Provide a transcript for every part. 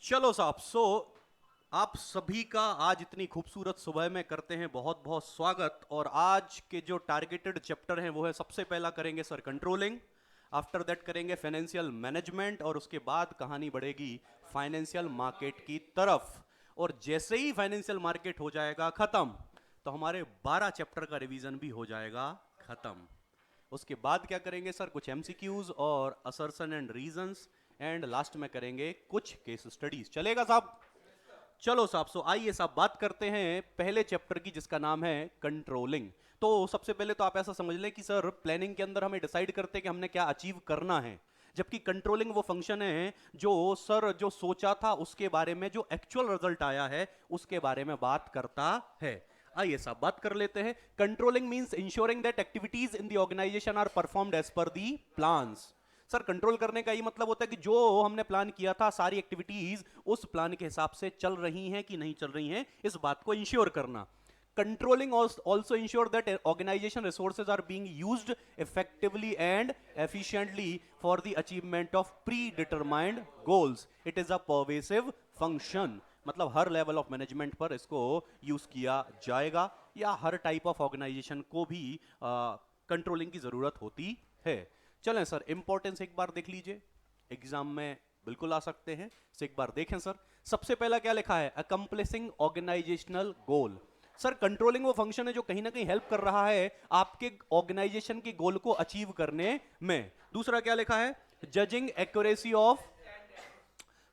चलो साहब। आप सभी का आज इतनी खूबसूरत सुबह में करते हैं बहुत बहुत स्वागत। और आज के जो टारगेटेड चैप्टर हैं वो है, सबसे पहला करेंगे सर कंट्रोलिंग, आफ्टर दैट करेंगे फाइनेंशियल मैनेजमेंट, और उसके बाद कहानी बढ़ेगी फाइनेंशियल मार्केट की तरफ। और जैसे ही फाइनेंशियल मार्केट हो जाएगा खत्म, तो हमारे 12 चैप्टर का रिवीजन भी हो जाएगा खत्म। उसके बाद क्या करेंगे सर, कुछ एमसीक्यूज और assertion and reasons, and last में करेंगे कुछ केस स्टडीज। चलेगा साहब? चलो साहब, आइए साहब बात करते हैं पहले चैप्टर की, जिसका नाम है कंट्रोलिंग। तो सबसे पहले तो आप ऐसा समझ लें कि सर प्लानिंग के अंदर हमें डिसाइड करते हैं कि हमने क्या अचीव करना है, जबकि कंट्रोलिंग वो फंक्शन है जो सर जो सोचा था उसके बारे में, जो एक्चुअल रिजल्ट आया है उसके बारे में बात करता है। आइए साहब बात कर लेते हैं। Controlling means ensuring that activities in the organisation are performed as per the plans. Sir control करने का ये मतलब होता है कि जो हमने प्लान किया था सारी एक्टिविटीज उस प्लान के हिसाब से चल रही हैं कि नहीं चल रही हैं, इस बात को इंश्योर करना। Controlling also ensure that organization resources are being used effectively and efficiently for the achievement of predetermined goals. It is a pervasive function. मतलब हर लेवल ऑफ मैनेजमेंट पर इसको यूज किया जाएगा, या हर टाइप ऑफ ऑर्गेनाइजेशन को भी controlling की जरूरत होती है। चलें सर, इंपॉर्टेंस एक बार देख लीजिए, एग्जाम में बिल्कुल आ सकते हैं, से एक बार देखें सर। सबसे पहला क्या लिखा है, अकम्प्लिसिंग ऑर्गेनाइजेशनल गोल। सर कंट्रोलिंग वो फंक्शन है जो कहीं ना कहीं हेल्प कर रहा है आपके ऑर्गेनाइजेशन के गोल को अचीव करने में। दूसरा क्या लिखा है, जजिंग एक्यूरेसी ऑफ।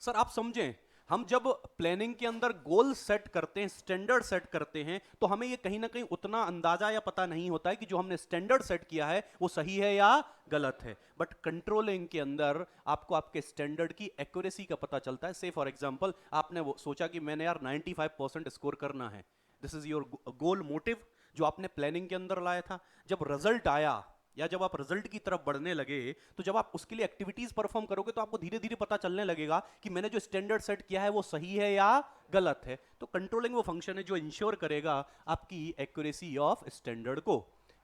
सर आप समझें, हम जब प्लानिंग के अंदर गोल सेट करते हैं, स्टैंडर्ड सेट करते हैं, तो हमें ये कहीं ना कहीं उतना अंदाजा या पता नहीं होता है कि जो हमने स्टैंडर्ड सेट किया है वो सही है या गलत है। बट कंट्रोलिंग के अंदर आपको आपके स्टैंडर्ड की एक्यूरेसी का पता चलता है। से फॉर एग्जांपल आपने वो सोचा कि मैंने यार 95% स्कोर करना है, this is your goal motive जो आपने प्लानिंग के अंदर लाया था। जब रिजल्ट आया या जब आप रिजल्ट की तरफ बढ़ने लगे, तो जब आप उसके लिए एक्टिविटीज परफॉर्म करोगे तो आपको धीरे धीरे पता चलने लगेगा कि मैंने जो स्टैंडर्ड सेट किया है वो सही है या गलत है। तो कंट्रोलिंग वो फंक्शन है जो इंश्योर करेगा आपकी एक्यूरेसी ऑफ स्टैंडर्ड को।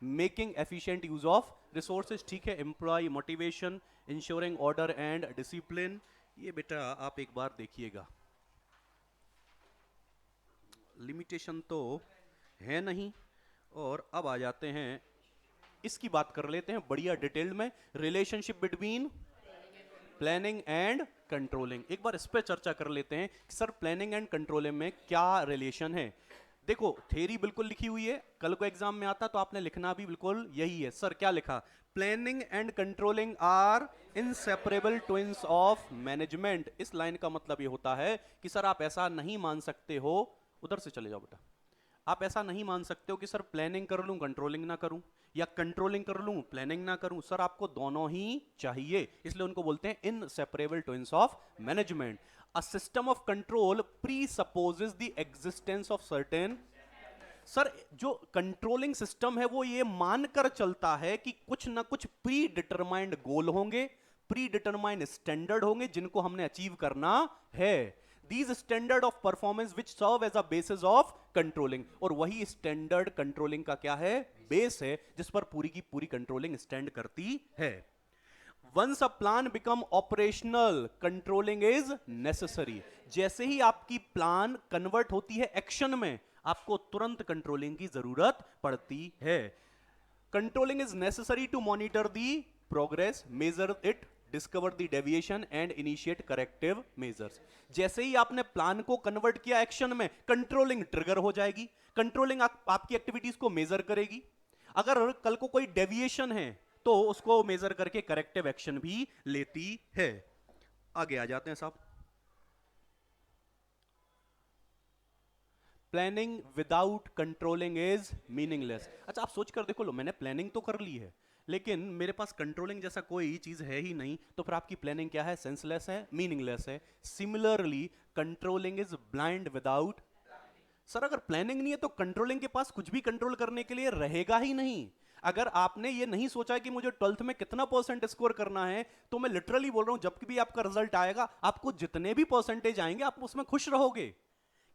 Making efficient use of resources, ठीक है, employee motivation, ensuring order and discipline. ये बेटा आप एक बार देखिएगा, लिमिटेशन तो है नहीं। और अब आ जाते हैं, इसकी बात कर लेते हैं बढ़िया डिटेल में, relationship between planning and controlling. एक बार इस पे चर्चा कर लेते हैं कि सर प्लानिंग एंड कंट्रोलिंग में क्या रिलेशन है। देखो थ्योरी बिल्कुल लिखी हुई है, कल को एग्जाम में आता तो आपने लिखना भी बिल्कुल यही है। सर क्या लिखा, planning and controlling are inseparable twins of management. इस लाइन का मतलब ये होता है कि सर आप ऐसा नहीं मान सकते हो, उधर से चले जाओ बेटा, आप ऐसा नहीं मान सकते हो कि सर प्लानिंग कर लूं कंट्रोलिंग ना करूं, या कंट्रोलिंग कर लूं प्लानिंग ना करूं। सर आपको दोनों ही चाहिए, इसलिए उनको बोलते हैं inseparable twins of management. A system of control presupposes the existence of certain. Sir जो कंट्रोलिंग सिस्टम है वो ये मानकर चलता है कि कुछ ना कुछ प्री डिटरमाइंड गोल होंगे, प्री डिटरमाइंड स्टैंडर्ड होंगे जिनको हमने अचीव करना है। These standard of performance which serve as a basis of controlling. और वही स्टैंडर्ड कंट्रोलिंग का क्या है, बेस है, जिस पर पूरी की पूरी कंट्रोलिंग स्टैंड करती है। Once a plan become operational controlling is necessary. जैसे ही आपकी प्लान कन्वर्ट होती है एक्शन में, आपको तुरंत कंट्रोलिंग की जरूरत पड़ती है। Controlling is necessary to monitor the progress, measure it, discover the deviation and initiate corrective measures. जैसे ही आपने प्लान को कन्वर्ट किया एक्शन में, कंट्रोलिंग ट्रिगर हो जाएगी। कंट्रोलिंग आपकी एक्टिविटीज को मेजर करेगी। अगर कल को कोई डेविएशन है तो उसको मेजर करके करेक्टिव एक्शन भी लेती है। आगे आ जाते हैं साहब। Planning without controlling is meaningless. अच्छा आप सोच कर देखो, लो मैंने प्लानिंग तो कर ली है लेकिन मेरे पास कंट्रोलिंग जैसा कोई चीज है ही नहीं, तो फिर आपकी प्लानिंग क्या है, सेंसलेस है, मीनिंगलेस है। Similarly controlling is blind without. Sir अगर प्लानिंग नहीं है तो कंट्रोलिंग के पास कुछ भी कंट्रोल करने के लिए रहेगा ही नहीं। अगर आपने ये नहीं सोचा कि मुझे 12th में कितना परसेंट स्कोर करना है, तो मैं लिटरली बोल रहा हूं जब भी आपका रिजल्ट आएगा आपको जितने भी परसेंटेज आएंगे आप उसमें खुश रहोगे,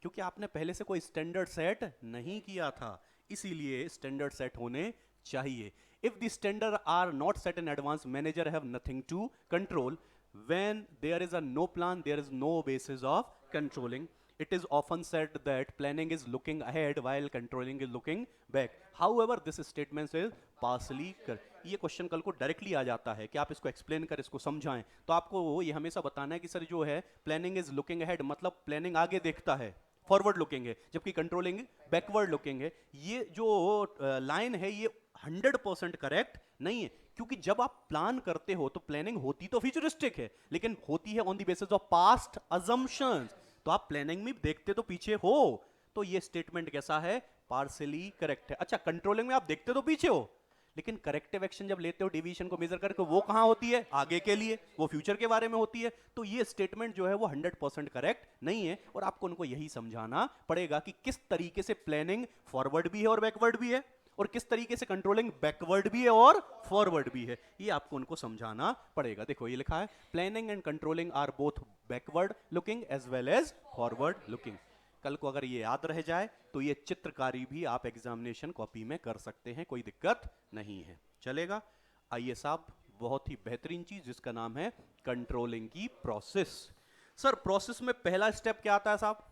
क्योंकि आपने पहले से कोई स्टैंडर्ड सेट नहीं किया था। इसीलिए स्टैंडर्ड सेट होने चाहिए। If the standard are not set in advance, manager have nothing to control. when there is a no plan, there is no basis of controlling. It is often said that planning is looking ahead while controlling is looking back. However, this statement is partially correct. ये question कल को directly आ जाता है कि आप इसको explain कर, इसको समझाएं, तो आपको ये हमेशा बताना है कि सर जो है प्लानिंग इज लुकिंग अहेड, मतलब प्लानिंग आगे देखता है, फॉरवर्ड लुकिंग है, जबकि कंट्रोलिंग बैकवर्ड लुकिंग है. ये जो लाइन है ये 100% करेक्ट नहीं है, क्योंकि जब आप प्लान करते हो तो प्लानिंग होती तो फ्यूचरिस्टिक है, लेकिन होती है on the basis of past assumptions. तो आप प्लानिंग में देखते तो पीछे हो, तो ये स्टेटमेंट कैसा है, पार्शियली करेक्ट है. अच्छा, कंट्रोलिंग में आप देखते तो पीछे हो, लेकिन करेक्टिव एक्शन जब लेते हो डेविएशन को मेजर करके, वो कहां होती है, आगे के लिए, वो फ्यूचर के बारे में होती है. तो ये स्टेटमेंट जो है वो 100% करेक्ट नहीं है, और आपको उनको यही समझाना पड़ेगा कि किस तरीके से प्लानिंग फॉरवर्ड भी है और बैकवर्ड भी है, और किस तरीके से कंट्रोलिंग बैकवर्ड भी है और फॉरवर्ड भी है. ये आपको उनको समझाना पड़ेगा. देखो ये लिखा है, planning and controlling are both backward looking as well as forward looking. कल को अगर ये याद रह जाए तो ये चित्रकारी भी आप एग्जामिनेशन कॉपी में कर सकते हैं, कोई दिक्कत नहीं है, चलेगा. आइए साहब, बहुत ही बेहतरीन चीज जिसका नाम है कंट्रोलिंग की प्रोसेस. सर प्रोसेस में पहला स्टेप क्या आता है साहब?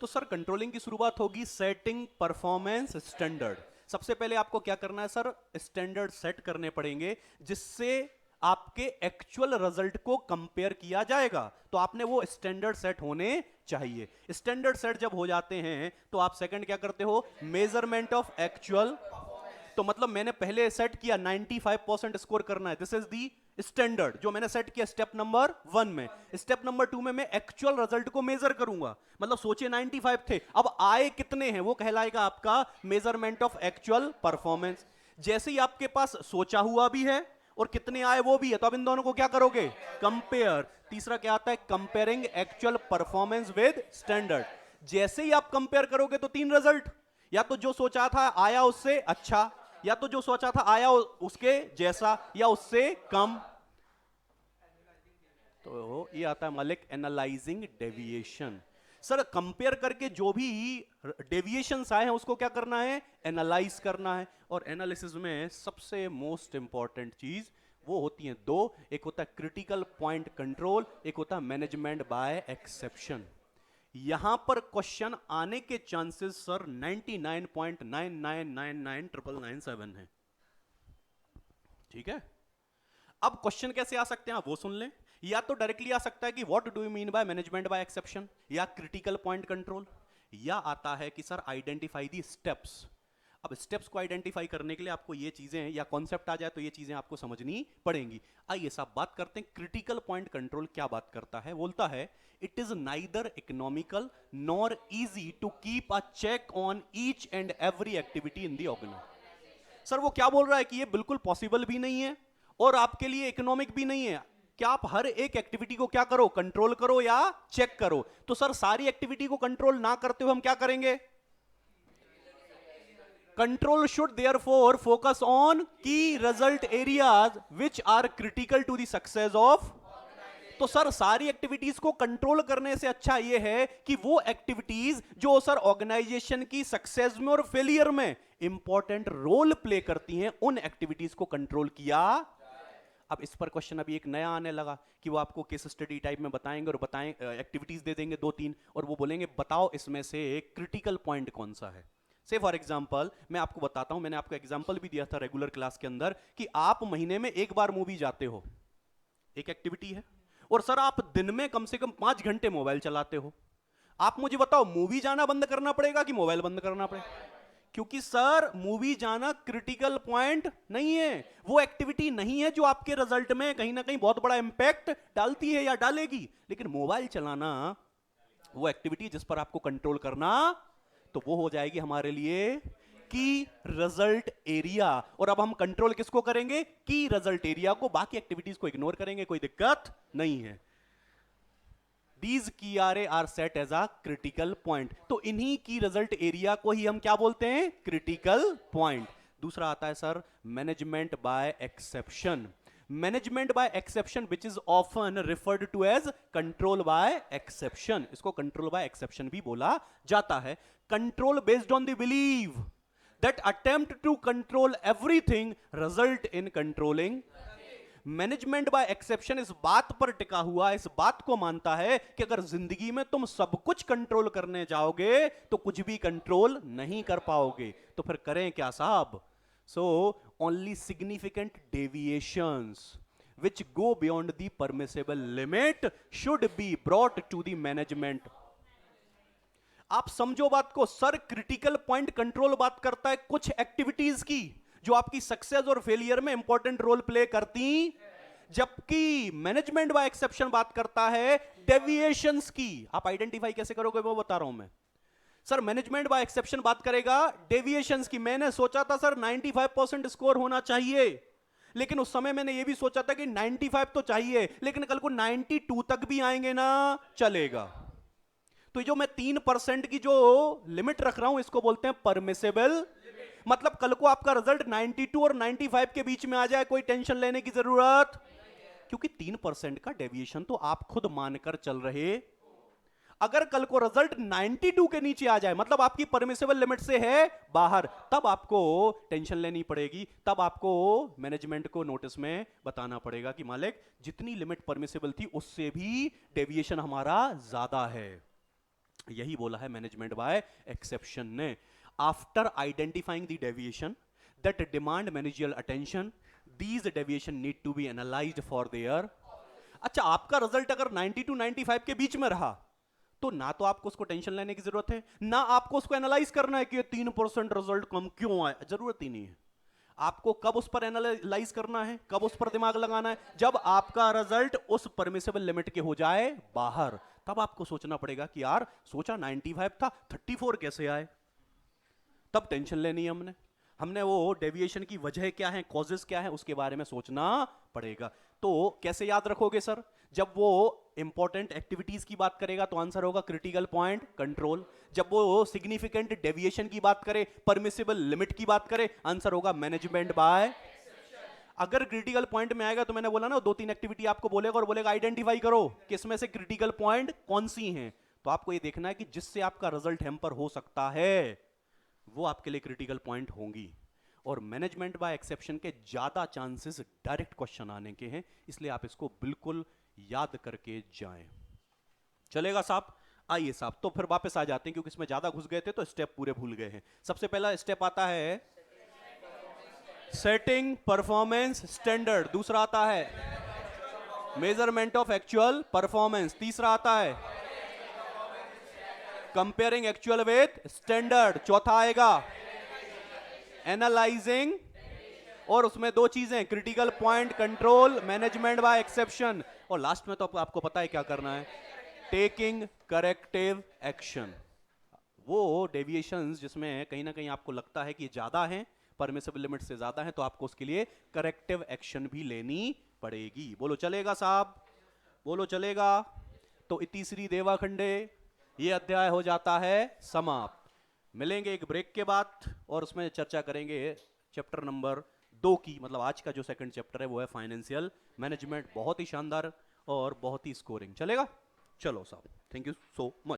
तो सर कंट्रोलिंग की शुरुआत होगी सेटिंग परफॉर्मेंस स्टैंडर्ड. सबसे पहले आपको क्या करना है सर, स्टैंडर्ड सेट करने पड़ेंगे जिससे आपके एक्चुअल रिजल्ट को कंपेयर किया जाएगा. तो आपने वो स्टैंडर्ड सेट होने चाहिए. स्टैंडर्ड सेट जब हो जाते हैं तो आप सेकंड क्या करते हो, मेजरमेंट ऑफ एक्चुअल. तो मतलब मैंने पहले सेट किया 95% स्कोर करना है, दिस इज दी स्टैंडर्ड जो मैंने सेट किया स्टेप नंबर 1 में. स्टेप नंबर 2 में मैं एक्चुअल रिजल्ट को मेजर करूंगा. मतलब सोचिए 95 थे, अब आए कितने हैं, वो कहलाएगा आपका मेजरमेंट ऑफ एक्चुअल परफॉर्मेंस. जैसे ही आपके पास सोचा हुआ भी है और कितने आए वो भी है, तो अब इन दोनों को क्या करोगे, कंपेयर. तीसरा क्या आता है, comparing actual performance with standard. जैसे ही आप कंपेयर करोगे तो 3 रिजल्ट, या तो जो सोचा था आया उससे अच्छा, या तो जो सोचा था आया उसके जैसा, या उससे कम. तो ये आता है Malik analysing deviation. Sir compare करके जो भी डेविएशंस आए हैं उसको क्या करना है, एनालाइज करना है. और एनालिसिस में सबसे मोस्ट इंपॉर्टेंट चीज वो होती है दो, एक होता है क्रिटिकल पॉइंट कंट्रोल, एक होता है मैनेजमेंट बाय एक्सेप्शन. यहां पर क्वेश्चन आने के चांसेस सर 99.9999997 है. ठीक है, अब क्वेश्चन कैसे आ सकते हैं आप वो सुन लें. या तो डायरेक्टली आ सकता है कि what do you mean by management by exception या क्रिटिकल पॉइंट कंट्रोल, या आता है कि सर आइडेंटिफाई दी स्टेप्स. अब स्टेप्स को आइडेंटिफाई करने के लिए आपको ये चीजें या कॉन्सेप्ट आ जाए तो ये चीजें आपको समझनी पड़ेंगी. आइए साहब बात करते हैं क्रिटिकल पॉइंट कंट्रोल क्या बात करता है. बोलता है it is neither economical nor easy to keep a check on each and every activity in the organisation. Sir वो क्या बोल रहा है कि ये बिल्कुल पॉसिबल भी नहीं है और आपके लिए इकोनॉमिक भी नहीं है कि आप हर एक एक्टिविटी को क्या करो, कंट्रोल करो या चेक करो. तो सर सारी एक्टिविटी को कंट्रोल ना करते हुए हम क्या करेंगे, control should therefore focus on key result areas which are critical to the success of. तो सर सारी एक्टिविटीज को कंट्रोल करने से अच्छा यह है कि वो एक्टिविटीज जो सर ऑर्गेनाइजेशन की सक्सेस में और फेलियर में इंपॉर्टेंट रोल प्ले करती हैं, उन एक्टिविटीज को कंट्रोल किया. अब इस पर क्वेश्चन अभी एक नया आने लगा कि वो आपको केस स्टडी टाइप में बताएंगे और एक्टिविटीज दे देंगे 2-3 और वो बोलेंगे बताओ इसमें से एक क्रिटिकल पॉइंट कौन सा है. से फॉर एग्जांपल मैं आपको बताता हूं, मैंने आपको एग्जांपल भी दिया था रेगुलर क्लास के अंदर कि आप महीने में एक बार मूवी जाते हो, एक एक्टिविटी है, और सर आप दिन में कम से कम 5 घंटे मोबाइल चलाते हो. आप मुझे बताओ मूवी जाना बंद करना पड़ेगा कि मोबाइल बंद करना पड़ेगा? क्योंकि सर मूवी जाना क्रिटिकल पॉइंट नहीं है, वो एक्टिविटी नहीं है जो आपके रिजल्ट में कहीं ना कहीं बहुत बड़ा इंपैक्ट डालती है या डालेगी. लेकिन मोबाइल चलाना वो एक्टिविटी जिस पर आपको कंट्रोल करना, तो वो हो जाएगी हमारे लिए की रिजल्ट एरिया. और अब हम कंट्रोल किसको करेंगे, की रिजल्ट एरिया को. बाकी एक्टिविटीज को इग्नोर करेंगे, कोई दिक्कत नहीं है. These key area are set as a critical point. तो इन्हीं की रिजल्ट एरिया को ही हम क्या बोलते हैं, क्रिटिकल पॉइंट. दूसरा आता है sir management by exception. Management by exception which is often referred to as control by exception. इसको कंट्रोल बाय एक्सेप्शन भी बोला जाता है. Control based on the believe that attempt to control everything result in controlling. Management by exception इस बात पर टिका हुआ, इस बात को मानता है कि अगर जिंदगी में तुम सब कुछ कंट्रोल करने जाओगे तो कुछ भी कंट्रोल नहीं कर पाओगे। तो फिर करें क्या साहब? So only significant deviations which go beyond the permissible limit should be brought to the management। आप समझो बात को सर, क्रिटिकल पॉइंट कंट्रोल बात करता है कुछ एक्टिविटीज की जो आपकी सक्सेस और फेलियर में इंपॉर्टेंट रोल प्ले करती, जबकि मैनेजमेंट बाय एक्सेप्शन बात करता है डेविएशंस की। आप आइडेंटिफाई कैसे करोगे वो बता रहा हूं मैं। सर मैनेजमेंट बाय एक्सेप्शन बात करेगा डेविएशंस की। मैंने सोचा था सर 95% स्कोर होना चाहिए, लेकिन उस समय मैंने ये भी सोचा था कि 95 तो चाहिए, लेकिन कल को 92 तक भी आएंगे ना चलेगा। तो जो मैं 3% की जो लिमिट रख रहा हूं इसको बोलते हैं परमिसेबल। मतलब कल को आपका रिजल्ट 92 और 95 के बीच में आ जाए, कोई टेंशन लेने की जरूरत, क्योंकि 3% का डेविएशन तो आप खुद मानकर चल रहे। अगर कल को रिजल्ट 92 के नीचे आ जाए, मतलब आपकी परमिसेबल लिमिट से है बाहर, तब आपको टेंशन लेनी पड़ेगी। तब आपको मैनेजमेंट को नोटिस में बताना पड़ेगा कि मालिक जितनी लिमिट परमिसेबल थी उससे भी डेविएशन हमारा ज्यादा है। यही बोला है मैनेजमेंट बाय एक्सेप्शन ने। After identifying the deviation that demand managerial attention, these deviation need to be analysed for their. अच्छा, आपका रिजल्ट अगर 92 95 के बीच में रहा तो ना तो आपको उसको टेंशन लेने की जरूरत है, ना आपको उसको एनालाइज करना है कि 3% रिजल्ट कम क्यों आया। जरूरत ही नहीं है। आपको कब उस पर एनालाइज करना है, कब उस पर दिमाग लगाना है? जब आपका रिजल्ट उस परमिसेबल लिमिट के हो जाए बाहर, तब आपको सोचना पड़ेगा कि यार सोचा 95 था, 34 कैसे आए। तब टेंशन लेनी है हमने वो डेविएशन की वजह क्या है, कॉजेस क्या है, उसके बारे में सोचना पड़ेगा। तो कैसे याद रखोगे सर? जब वो इंपॉर्टेंट एक्टिविटीज की बात करेगा तो आंसर होगा क्रिटिकल पॉइंट कंट्रोल। जब वो सिग्निफिकेंट डेविएशन की बात करे, परमिसिबल लिमिट की बात करे, आंसर होगा मैनेजमेंट बाय। अगर क्रिटिकल पॉइंट में आएगा तो मैंने बोला ना 2-3 एक्टिविटी आपको बोलेगा और बोलेगा आइडेंटिफाई करो किसमें से क्रिटिकल पॉइंट कौन सी हैं। तो आपको ये देखना है कि जिससे आपका रिजल्ट हैम्पर हो सकता है वो आपके लिए क्रिटिकल पॉइंट होंगी। और मैनेजमेंट बाय एक्सेप्शन के ज्यादा चांसेस डायरेक्ट क्वेश्चन आने के हैं, इसलिए आप इसको बिल्कुल याद करके जाएं। चलेगा साहब? आइए साहब, तो फिर वापस आ जाते हैं क्योंकि इसमें ज्यादा घुस गए थे तो स्टेप पूरे भूल गए हैं। सबसे पहला स्टेप आता है सेटिंग परफॉर्मेंस स्टैंडर्ड, दूसरा आता है मेजरमेंट ऑफ एक्चुअल परफॉर्मेंस, तीसरा आता है कंपेयरिंग एक्चुअल विद स्टैंडर्ड, चौथा आएगा एनालाइजिंग, और उसमें 2 चीजें critical point control, management by exception, और लास्ट में तो आपको पता है क्या करना है, टेकिंग करेक्टिव एक्शन। वो डेविएशंस जिसमें कहीं ना कहीं आपको लगता है कि ज्यादा हैं, परमिसिबल लिमिट से ज्यादा है, तो आपको उसके लिए करेक्टिव एक्शन भी लेनी पड़ेगी। बोलो चलेगा साहब? बोलो चलेगा? तो तीसरी देवाखंडे ये अध्याय हो जाता है समाप्त। मिलेंगे एक ब्रेक के बाद और उसमें चर्चा करेंगे चैप्टर नंबर 2 की, मतलब आज का जो सेकंड चैप्टर है वो है फाइनेंशियल मैनेजमेंट। बहुत ही शानदार और बहुत ही स्कोरिंग। चलेगा? चलो साहब, थैंक यू सो मच।